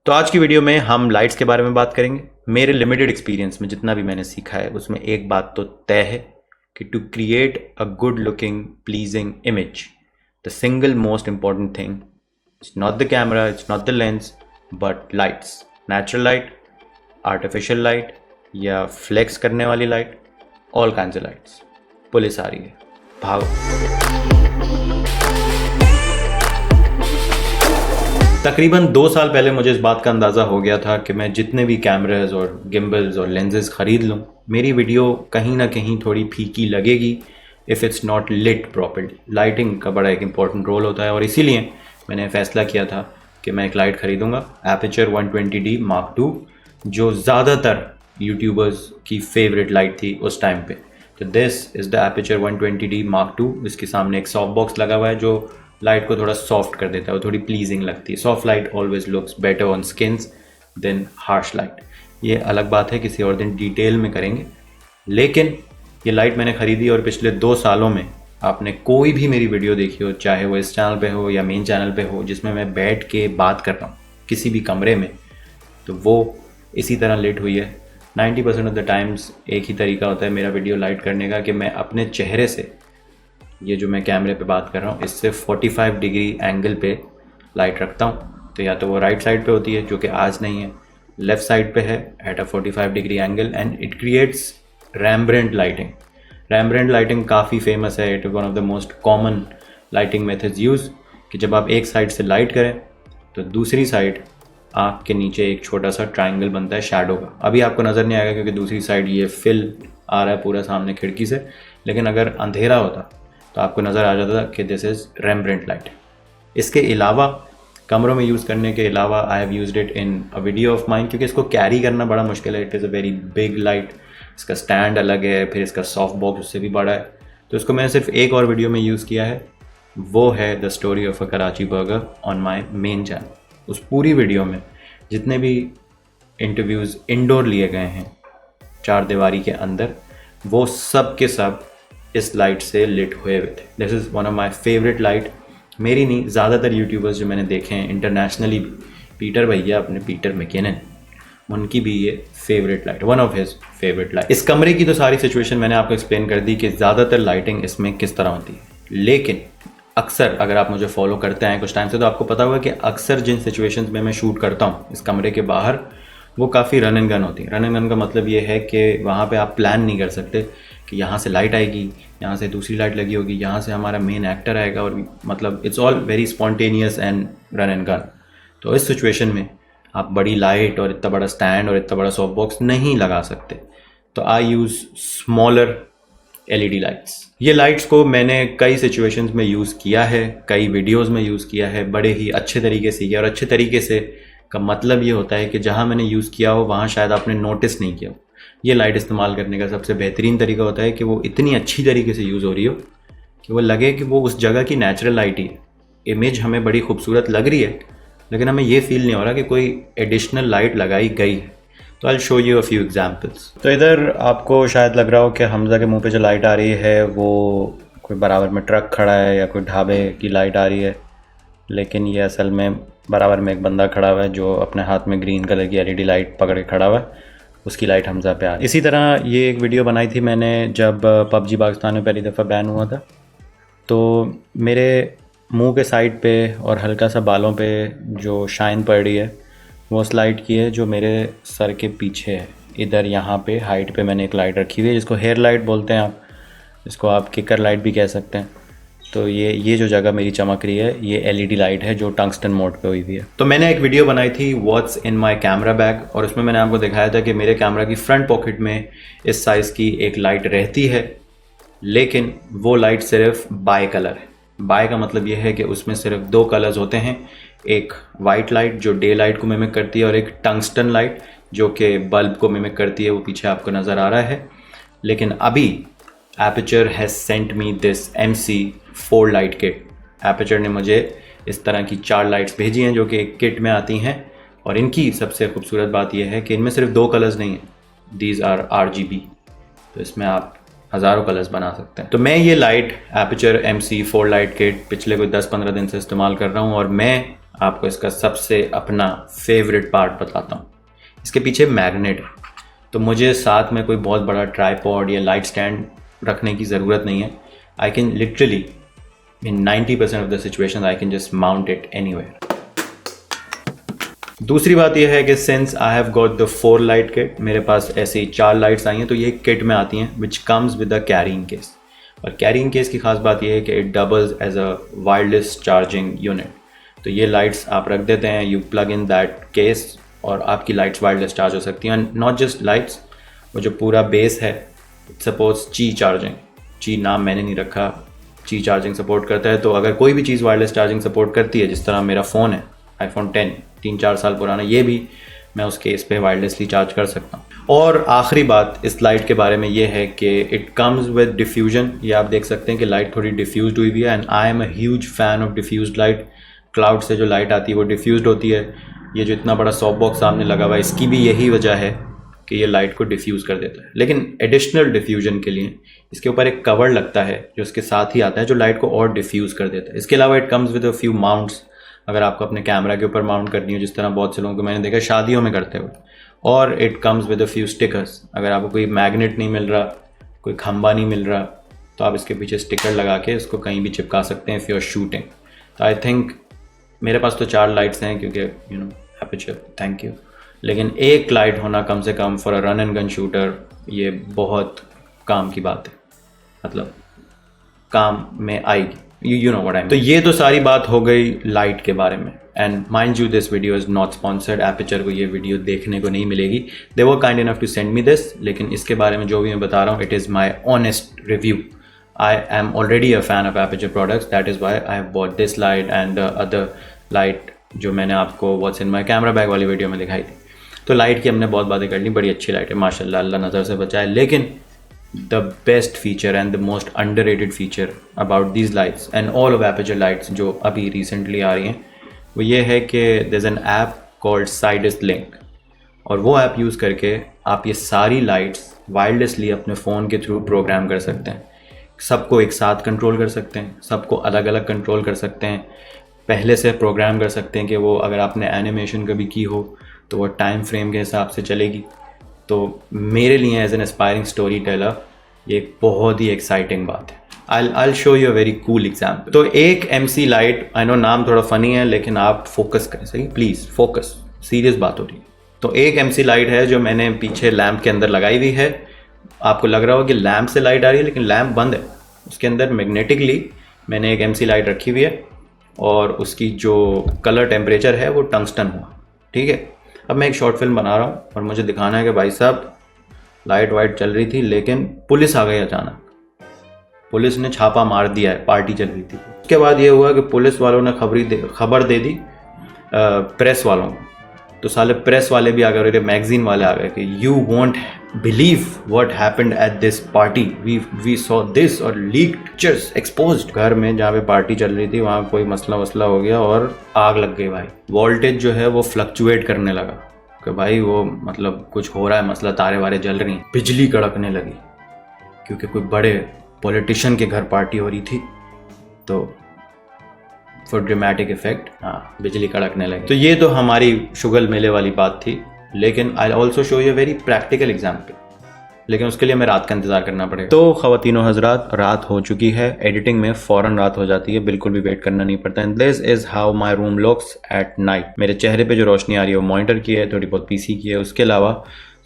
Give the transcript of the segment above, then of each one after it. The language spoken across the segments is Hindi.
तो आज की वीडियो में हम लाइट्स के बारे में बात करेंगे। मेरे लिमिटेड एक्सपीरियंस में जितना भी मैंने सीखा है उसमें एक बात तो तय है कि to create a good looking pleasing image the single most important thing it's not the camera, it's not the lens, but lights. Natural light, artificial light या फ्लेक्स करने वाली light, all kinds of lights. Police आ रही है, भागो। तकरीबन 2 साल पहले मुझे इस बात का अंदाज़ा हो गया था कि मैं जितने भी कैमराज और गिम्बल्स और लेंसेज ख़रीद लूँ, मेरी वीडियो कहीं ना कहीं थोड़ी फीकी लगेगी if it's not lit properly. Lighting का बड़ा एक इम्पॉर्टेंट रोल होता है और इसीलिए मैंने फ़ैसला किया था कि मैं एक लाइट ख़रीदूँगा, एपर्चर 120D Mark II, जो ज़्यादातर यूट्यूबर्स की फेवरेट लाइट थी उस टाइम पे। तो this is the aperture 120D Mark II। इसके सामने एक सॉफ्ट बॉक्स लगा हुआ है जो लाइट को थोड़ा सॉफ्ट कर देता है, वो थोड़ी प्लीजिंग लगती है। Soft light always looks better on skins than harsh light. ये अलग बात है, किसी और दिन डिटेल में करेंगे। लेकिन ये लाइट मैंने ख़रीदी और पिछले 2 सालों में आपने कोई भी मेरी वीडियो देखी हो, चाहे वो इस चैनल पे हो या मेन चैनल पे हो, जिसमें मैं बैठ के बात कर रहा हूँ किसी भी कमरे में, तो वो इसी तरह लेट हुई है। 90% ऑफ द टाइम्स एक ही तरीका होता है मेरा वीडियो लाइट करने का कि मैं अपने चेहरे से, ये जो मैं कैमरे पे बात कर रहा हूँ, इससे 45 डिग्री एंगल पे लाइट रखता हूँ। तो या तो वो राइट साइड पे होती है, जो कि आज नहीं है, लेफ़्ट साइड पे है at a 45 degree angle, and it creates Rembrandt lighting. Rembrandt lighting काफ़ी फेमस है, it is one of the most common lighting methods use, कि जब आप एक साइड से लाइट करें तो दूसरी साइड आँख के नीचे एक छोटा सा ट्राइंगल बनता है शैडो का। अभी आपको नज़र नहीं आएगा क्योंकि दूसरी साइड ये फिल आ रहा है पूरा सामने खिड़की से, लेकिन अगर अंधेरा होता तो आपको नज़र आ जाता था कि दिस इज़ रैम्ब्रेंट लाइट। इसके अलावा कमरों में यूज़ करने के अलावा I have used it in a video of mine, क्योंकि इसको कैरी करना बड़ा मुश्किल है। It is a very big light, इसका स्टैंड अलग है, फिर इसका सॉफ्ट बॉक्स उससे भी बड़ा है। तो इसको मैंने सिर्फ एक और वीडियो में यूज़ किया है, वो है the story of a Karachi burger on my main channel. उस पूरी वीडियो में जितने भी इंटरव्यूज़ इंडोर लिए गए हैं 4 दीवारी के अंदर, वो सब के सब इस लाइट से लिट हुए हुए थे। This is one of my favourite light. मेरी नहीं, ज़्यादातर यूट्यूबर्स जो मैंने देखे हैं इंटरनेशनली भी, पीटर भैया अपने पीटर मैकिनन, उनकी भी ये favourite light, one of his favourite light. इस कमरे की तो सारी सिचुएशन मैंने आपको एक्सप्लेन कर दी कि ज़्यादातर लाइटिंग इसमें किस तरह होती है। लेकिन अक्सर अगर आप मुझे फॉलो करते हैं कुछ टाइम से, तो आपको पता होगा कि अक्सर जिन सिचुएशंस में मैं शूट करता हूँ इस कमरे के बाहर, वो काफ़ी रन एंड गन होती है। रन एंड गन का मतलब ये है कि वहाँ पे आप प्लान नहीं कर सकते कि यहाँ से लाइट आएगी, यहाँ से दूसरी लाइट लगी होगी, यहाँ से हमारा मेन एक्टर आएगा, और मतलब it's all very spontaneous and run and gun. तो इस सिचुएशन में आप बड़ी लाइट और इतना बड़ा स्टैंड और इतना बड़ा सॉफ्ट बॉक्स नहीं लगा सकते। तो आई यूज़ स्मॉलर LED लाइट्स। ये लाइट्स को मैंने कई सिचुएशंस में यूज़ किया है, कई वीडियोस में यूज़ किया है, बड़े ही अच्छे तरीके से किया। और अच्छे तरीके से का मतलब ये होता है कि जहाँ मैंने यूज़ किया हो वहाँ शायद आपने नोटिस नहीं किया हो। ये लाइट इस्तेमाल करने का सबसे बेहतरीन तरीका होता है कि वो इतनी अच्छी तरीके से यूज़ हो रही हो कि वो लगे कि वो उस जगह की नेचुरल लाइट ही है। इमेज हमें बड़ी खूबसूरत लग रही है, लेकिन हमें ये फील नहीं हो रहा कि कोई एडिशनल लाइट लगाई गई है। तो I will show you a few examples. तो इधर आपको शायद लग रहा हो कि हमजा के मुंह पे जो लाइट आ रही है वो कोई बराबर में ट्रक खड़ा है या कोई ढाबे की लाइट आ रही है, लेकिन ये असल में बराबर में एक बंदा खड़ा हुआ है जो अपने हाथ में ग्रीन कलर की LED लाइट पकड़ के खड़ा हुआ है, उसकी लाइट हमजा पे आ रही है। इसी तरह ये एक वीडियो बनाई थी मैंने जब PUBG पाकिस्तान में पहली दफ़ा बैन हुआ था। तो मेरे मुंह के साइड पे और हल्का सा बालों पे जो शाइन पड़ रही है वो उस लाइट की है जो मेरे सर के पीछे है। इधर यहाँ पे हाइट पे मैंने एक लाइट रखी हुई है जिसको हेयर लाइट बोलते हैं आप, इसको आप किकर लाइट भी कह सकते हैं। तो ये जो जगह मेरी चमक रही है ये LED लाइट है जो टंगस्टन मोड पे हुई हुई है। तो मैंने एक वीडियो बनाई थी what's in my camera bag, और उसमें मैंने आपको दिखाया था कि मेरे कैमरा की फ्रंट पॉकेट में इस साइज़ की एक लाइट रहती है, लेकिन वो लाइट सिर्फ बाई कलर है। बाय का मतलब ये है कि उसमें सिर्फ 2 कलर्स होते हैं, एक वाइट लाइट जो डे लाइट को मिमिक करती है और एक टंगस्टन लाइट जो कि बल्ब को मिमिक करती है। वो पीछे आपको नज़र आ रहा है। लेकिन अभी aperture has sent me this MC4 light kit. Aperture ने मुझे इस तरह की 4 लाइट्स भेजी हैं जो कि एक किट में आती हैं, और इनकी सबसे खूबसूरत बात यह है कि इनमें सिर्फ 2 कलर्स नहीं हैं, दीज आर RGB। तो इसमें आप हज़ारों कलर्स बना सकते हैं। तो मैं ये light aperture MC4 light kit पिछले कोई 10-15 दिन से इस्तेमाल कर रहा हूँ और मैं आपको इसका सबसे अपना फेवरेट पार्ट बताता हूँ। इसके पीछे मैग्नेट है, तो मुझे साथ में कोई बहुत बड़ा ट्राईपॉड या लाइट स्टैंड रखने की ज़रूरत नहीं है। I can literally in 90% of the situation I can just mount it anywhere. दूसरी बात यह है कि since I have got the 4 light kit, मेरे पास ऐसे ही 4 लाइट्स आई हैं, तो ये किट में आती हैं which comes with a carrying case. और कैरिंग केस की खास बात यह है कि it doubles as a wireless charging unit. तो ये लाइट्स आप रख देते हैं, you plug in that case और आपकी लाइट्स वायरलेस चार्ज हो सकती हैं। नॉट जस्ट लाइट्स, वो जो पूरा बेस है, सपोज ची चार्जिंग, ची नाम मैंने नहीं रखा, ची चार्जिंग सपोर्ट करता है। तो अगर कोई भी चीज़ वायरलेस चार्जिंग सपोर्ट करती है, जिस तरह मेरा फ़ोन है iPhone 10 3-4 साल पुराना, ये भी मैं उस केस पे वायरलेसली चार्ज कर सकता हूँ। और आखिरी बात इस लाइट के बारे में ये है कि इट कम्स विद डिफ्यूजन। ये आप देख सकते हैं कि लाइट थोड़ी डिफ्यूज्ड हुई भी है, and I am a huge fan of diffused light. Cloud से जो लाइट आती है वो डिफ्यूज्ड होती है। ये जो इतना बड़ा सॉफ्ट बॉक्स सामने लगा हुआ है, इसकी भी यही वजह है कि ये लाइट को डिफ्यूज़ कर देता है। लेकिन एडिशनल डिफ्यूजन के लिए इसके ऊपर एक कवर लगता है जो इसके साथ ही आता है, जो लाइट को और डिफ्यूज़ कर देता है। इसके अलावा it comes with a few mounts, अगर आपको अपने कैमरा के ऊपर माउंट करनी हो, जिस तरह बहुत से लोगों को मैंने देखा शादियों में करते हुए। और it comes with a few stickers, अगर आपको कोई मैग्नेट नहीं मिल रहा, कोई खंबा नहीं मिल रहा, तो आप इसके पीछे स्टिकर लगा के इसको कहीं भी चिपका सकते हैं इफ़ यू आर शूटिंग। तो आई थिंक मेरे पास तो 4 लाइट्स हैं क्योंकि एपर्चर, थैंक यू। लेकिन एक लाइट होना कम से come for a run and gun shooter, ये बहुत काम की बात है, मतलब काम में आएगी। You know what I mean. तो ये तो सारी बात हो गई लाइट के बारे में। And mind you this video is not sponsored, Aputure को ये वीडियो देखने को नहीं मिलेगी। They were kind enough to send me this, लेकिन इसके बारे में जो भी मैं बता रहा हूँ, it is my honest review. I am already a fan of Aperture products, that is why I have bought this light and the other light जो मैंने आपको What's in my camera bag वाली वीडियो में दिखाई थी। तो लाइट की हमने बहुत बातें कर ली, बड़ी अच्छी लाइट है माशाल्लाह, अल्लाह नज़र से बचाए। लेकिन the best feature and the most underrated feature about these lights and all of Aperture lights जो अभी recently आ रही हैं, वो ये है कि there's an app called Sidus Link, और वो ऐप यूज़ करके आप ये सारी लाइट्स वायरलेसली अपने फ़ोन के थ्रू प्रोग्राम कर सकते हैं। सबको एक साथ कंट्रोल कर सकते हैं, सबको अलग अलग कंट्रोल कर सकते हैं। पहले से प्रोग्राम कर सकते हैं कि वो अगर आपने एनिमेशन कभी की हो तो वो टाइम फ्रेम के हिसाब से चलेगी। तो मेरे लिए as an aspiring storyteller ये एक बहुत ही एक्साइटिंग बात है। I'll show you a very cool example। तो एक MC लाइट, आई नो नाम थोड़ा फ़नी है लेकिन आप फोकस करें, सही, प्लीज़ फोकस, सीरियस बात हो रही है। तो एक MC लाइट है जो मैंने पीछे लैम्प के अंदर लगाई हुई है। आपको लग रहा हो कि लैम्प से लाइट आ रही है, लेकिन लैम्प बंद है। उसके अंदर मैग्नेटिकली मैंने एक MC लाइट रखी हुई है और उसकी जो कलर टेम्परेचर है वो टंगस्टन हुआ, ठीक है। अब मैं एक शॉर्ट फिल्म बना रहा हूँ और मुझे दिखाना है कि भाई साहब लाइट वाइट चल रही थी, लेकिन पुलिस आ गई अचानक, पुलिस ने छापा मार दिया है, पार्टी चल रही थी। उसके बाद ये हुआ कि पुलिस वालों ने खबर दे दी प्रेस वालों को। तो साले प्रेस वाले भी आ गए, मैगजीन वाले आ गए कि you won't believe what happened at this party, we saw this और लीक्ड पिक्चर्स एक्सपोज्ड। घर में जहाँ पे पार्टी चल रही थी वहाँ कोई मसला वसला हो गया और आग लग गई भाई। वोल्टेज जो है वो फ्लक्चुएट करने लगा कि भाई वो मतलब कुछ हो रहा है मसला, तारे वारे जल रही हैं, बिजली कड़कने लगी क्योंकि कोई बड़े पॉलिटिशियन के घर पार्टी हो रही थी। तो फॉर ड्रामेटिक इफेक्ट हाँ बिजली कड़कने लगी। तो ये तो हमारी शुगल मेले वाली बात थी, लेकिन I also show you very practical example, लेकिन उसके लिए हमें रात का इंतजार करना पड़ेगा। तो ख़वातीनो हज़रात, रात हो चुकी है, एडिटिंग में फ़ौरन रात हो जाती है, बिल्कुल भी वेट करना नहीं पड़ता। And this is how my room looks at night. मेरे चेहरे पे जो रोशनी आ रही है वो मॉनिटर की है, थोड़ी बहुत PC की है, उसके अलावा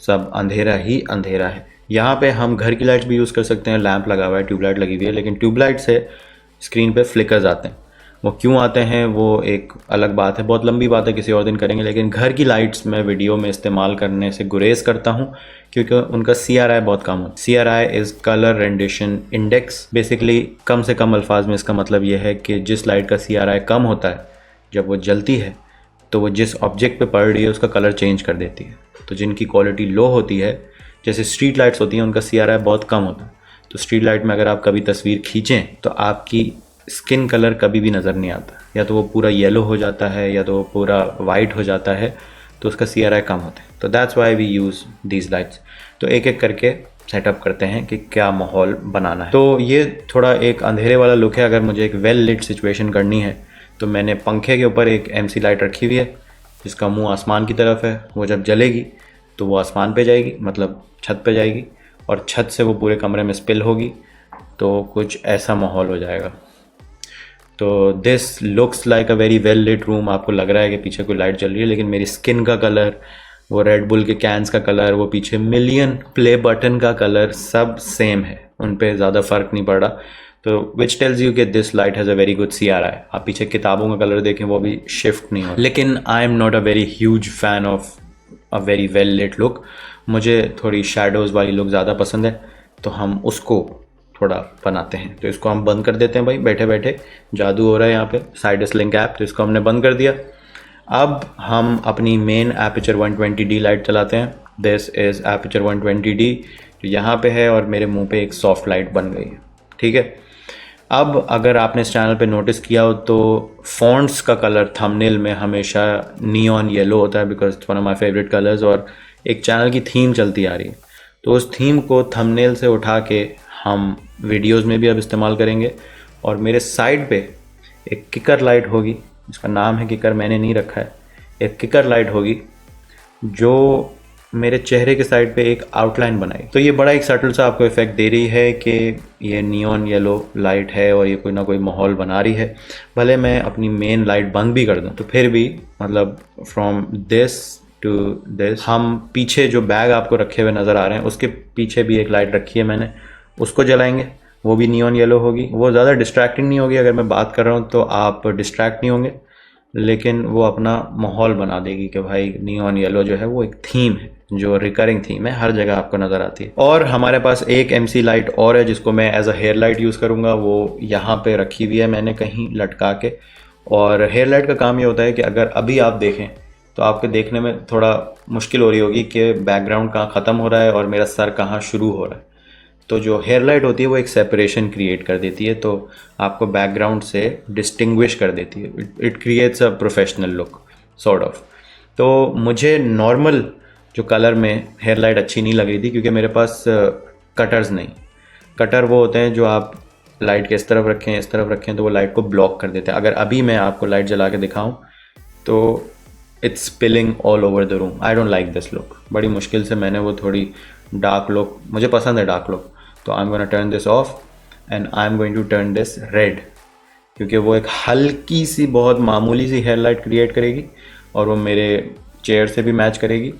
सब अंधेरा ही अंधेरा है। यहाँ पे हम घर की लाइट्स भी यूज़ कर सकते हैं, लैंप लगा हुआ है, ट्यूबलाइट लगी हुई है, लेकिन ट्यूबलाइट से स्क्रीन पे फ्लिकर्स आते हैं। वो क्यों आते हैं वो एक अलग बात है, बहुत लंबी बात है, किसी और दिन करेंगे। लेकिन घर की लाइट्स मैं वीडियो में इस्तेमाल करने से गुरेज करता हूँ क्योंकि उनका CRI बहुत कम होता है। CRI is colour rendition index. Basically कम से कम अल्फाज में इसका मतलब यह है कि जिस लाइट का CRI कम होता है, जब वो जलती है तो वो जिस ऑब्जेक्ट पे पड़ रही है उसका कलर चेंज कर देती है। तो जिनकी क्वालिटी लो होती है, जैसे स्ट्रीट लाइट्स होती हैं, उनका CRI बहुत कम होता है। तो स्ट्रीट लाइट में अगर आप कभी तस्वीर खींचें तो आपकी स्किन कलर कभी भी नज़र नहीं आता, या तो वो पूरा येलो हो जाता है या तो वो पूरा वाइट हो जाता है, तो उसका CRI कम होता है। तो that's why we use these lights. तो एक एक करके सेटअप करते हैं कि क्या माहौल बनाना है। तो ये थोड़ा एक अंधेरे वाला लुक है। अगर मुझे एक वेल लिट सिचुएशन करनी है तो मैंने पंखे के ऊपर एक MC लाइट रखी हुई है जिसका मुंह आसमान की तरफ है। वो जब जलेगी तो वो आसमान पे जाएगी, मतलब छत पे जाएगी, और छत से वो पूरे कमरे में स्पिल होगी, तो कुछ ऐसा माहौल हो जाएगा। तो this looks like a very well lit room. आपको लग रहा है कि पीछे कोई लाइट जल रही है, लेकिन मेरी स्किन का कलर, वो रेड बुल के कैंस का कलर, वो पीछे मिलियन प्ले बटन का कलर सब सेम है, उन पे ज़्यादा फ़र्क नहीं पड़ रहा। तो विच टेल्स यू कि this light has a very good CRI। आप पीछे किताबों का कलर देखें, वो भी शिफ्ट नहीं हो। लेकिन I am not a very huge fan of a very well lit look. मुझे थोड़ी शेडोज़ वाली लुक ज़्यादा पसंद है, तो हम उसको थोड़ा बनाते हैं। तो इसको हम बंद कर देते हैं भाई, बैठे बैठे जादू हो रहा है यहाँ पे। साइडस लिंक ऐप, तो इसको हमने बंद कर दिया। अब हम अपनी मेन एपर्चर 120D लाइट चलाते हैं। दिस इज़ एपर्चर 120D जो यहाँ पे है, और मेरे मुंह पे एक सॉफ्ट लाइट बन गई है, ठीक है। अब अगर आपने इस चैनल पे नोटिस किया हो तो फॉन्ट्स का कलर थंबनेल में हमेशा नियॉन येलो होता है, because one of my favourite colours, और एक चैनल की थीम चलती आ रही है। तो उस थीम को थंबनेल से उठा के हम वीडियोस में भी अब इस्तेमाल करेंगे। और मेरे साइड पे एक किकर लाइट होगी, इसका नाम है किकर, मैंने नहीं रखा है। एक किकर लाइट होगी जो मेरे चेहरे के साइड पे एक आउटलाइन बनाई। तो ये बड़ा एक सटल सा आपको इफेक्ट दे रही है कि ये नियॉन येलो लाइट है और ये कोई ना कोई माहौल बना रही है। भले मैं अपनी मेन लाइट बंद भी कर दूं तो फिर भी, मतलब फ्रॉम दिस टू दिस, हम पीछे जो बैग आपको रखे हुए नज़र आ रहे हैं उसके पीछे भी एक लाइट रखी है मैंने, उसको जलाएंगे। वो भी नियॉन येलो होगी। वो ज़्यादा डिस्ट्रैक्टिंग नहीं होगी, अगर मैं बात कर रहा हूँ तो आप डिस्ट्रैक्ट नहीं होंगे, लेकिन वो अपना माहौल बना देगी कि भाई नियॉन येलो जो है वो एक थीम है, जो रिकरिंग थीम है, हर जगह आपको नज़र आती है। और हमारे पास एक MC लाइट और है जिसको मैं as a hair light use करूँगा। वो यहाँ पे रखी हुई है मैंने कहीं लटका के। और हेयर लाइट का काम ये होता है कि अगर अभी आप देखें तो आपके देखने में थोड़ा मुश्किल हो रही होगी कि बैकग्राउंड कहाँ ख़त्म हो रहा है और मेरा सर कहाँ शुरू हो रहा है। तो जो हेयर लाइट होती है वो एक सेपरेशन क्रिएट कर देती है, तो आपको बैकग्राउंड से डिस्टिंग्विश कर देती है। It creates a professional look sort of. तो मुझे नॉर्मल जो कलर में हेयर लाइट अच्छी नहीं लग रही थी, क्योंकि मेरे पास कटर्स नहीं। कटर वो होते हैं जो आप लाइट के इस तरफ रखें, इस तरफ रखें, तो वो लाइट को ब्लॉक कर देते हैं। अगर अभी मैं आपको लाइट जला के दिखाऊं तो it's spilling all over the room. I don't like this look. बड़ी मुश्किल से मैंने वो थोड़ी डार्क लुक, मुझे पसंद है डार्क लुक, तो I am gonna turn this off and I am going to turn this red, क्योंकि वो एक हल्की सी, बहुत मामूली सी हेयर लाइट क्रिएट करेगी और वो मेरे चेयर से भी मैच करेगी।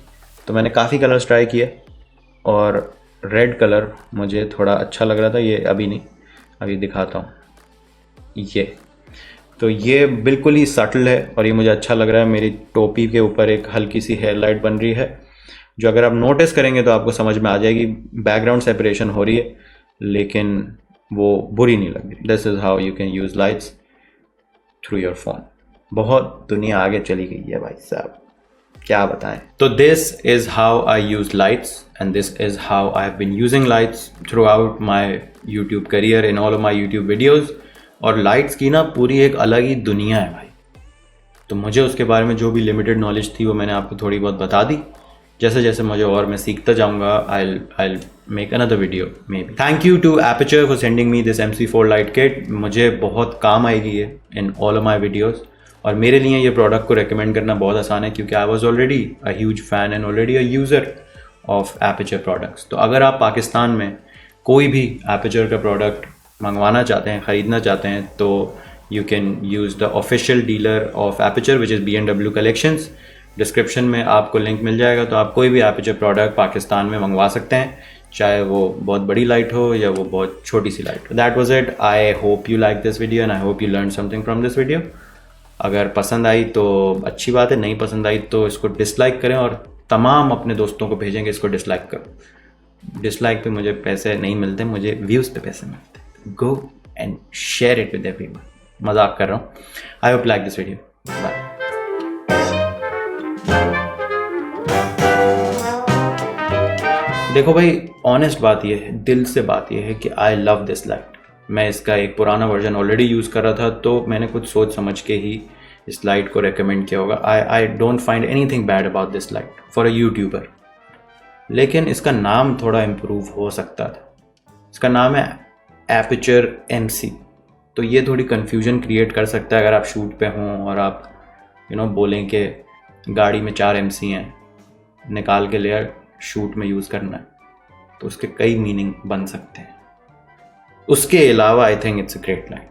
तो मैंने काफ़ी कलर्स ट्राई किए और रेड कलर मुझे थोड़ा अच्छा लग रहा था। ये अभी नहीं, अभी दिखाता हूँ। ये तो ये बिल्कुल ही सटल है और ये मुझे अच्छा लग रहा है। मेरी टोपी के ऊपर एक हल्की सी हेयर लाइट बन रही है, जो अगर आप नोटिस करेंगे तो आपको समझ में आ जाएगी। बैकग्राउंड सेपरेशन हो रही है लेकिन वो बुरी नहीं लग रही। This is how you can use lights through your phone. बहुत दुनिया आगे चली गई है भाई साहब, क्या बताएं। तो this is how I use lights and this is how I have been using lights throughout my YouTube career, in all of my YouTube videos. और लाइट्स की ना पूरी एक अलग ही दुनिया है भाई। तो मुझे उसके बारे में जो भी लिमिटेड नॉलेज थी वो मैंने आपको थोड़ी बहुत बता दी। जैसे जैसे मुझे और मैं सीखता जाऊंगा, I'll make another video maybe. Thank you to Aperture for sending me this MC4 light kit. मुझे बहुत काम आएगी ये in all of my videos, और मेरे लिए ये प्रोडक्ट को रेकमेंड करना बहुत आसान है क्योंकि I was already a huge fan and already a user of Aperture products. तो अगर आप पाकिस्तान में कोई भी Aperture का प्रोडक्ट मंगवाना चाहते हैं, ख़रीदना चाहते हैं, तो you can use the official dealer of Aperture which is B&W Collections. Description में आपको लिंक मिल जाएगा, तो आप कोई भी एपर्चर प्रोडक्ट पाकिस्तान में मंगवा सकते हैं, चाहे वो बहुत बड़ी लाइट हो या वो बहुत छोटी सी लाइट हो। That was it. I hope you like this video and I hope you learn something from this video. अगर पसंद आई तो अच्छी बात है, नहीं पसंद आई तो इसको डिसलाइक करें और तमाम अपने दोस्तों को भेजेंगे इसको डिसलाइक करो। डिसलाइक पे मुझे पैसे नहीं मिलते, मुझे व्यूज़ पे पैसे मिलते हैं। Go and share it with everyone. मजाक कर रहा हूँ। I hope like this video. Bye. देखो भाई, ऑनेस्ट बात यह है, दिल से बात यह है कि आई लव दिस लाइट। मैं इसका एक पुराना वर्जन ऑलरेडी यूज़ कर रहा था, तो मैंने कुछ सोच समझ के ही इस लाइट को रेकमेंड किया होगा। I don't find anything bad about this light for a YouTuber. लेकिन इसका नाम थोड़ा इम्प्रूव हो सकता था। इसका नाम है एपर्चर MC। तो ये थोड़ी कन्फ्यूजन क्रिएट कर सकता है अगर आप शूट पे हों और आप बोलें कि गाड़ी में 4 MC हैं, निकाल के ले शूट में यूज़ करना है, तो उसके कई मीनिंग बन सकते हैं। उसके अलावा I think it's a great line.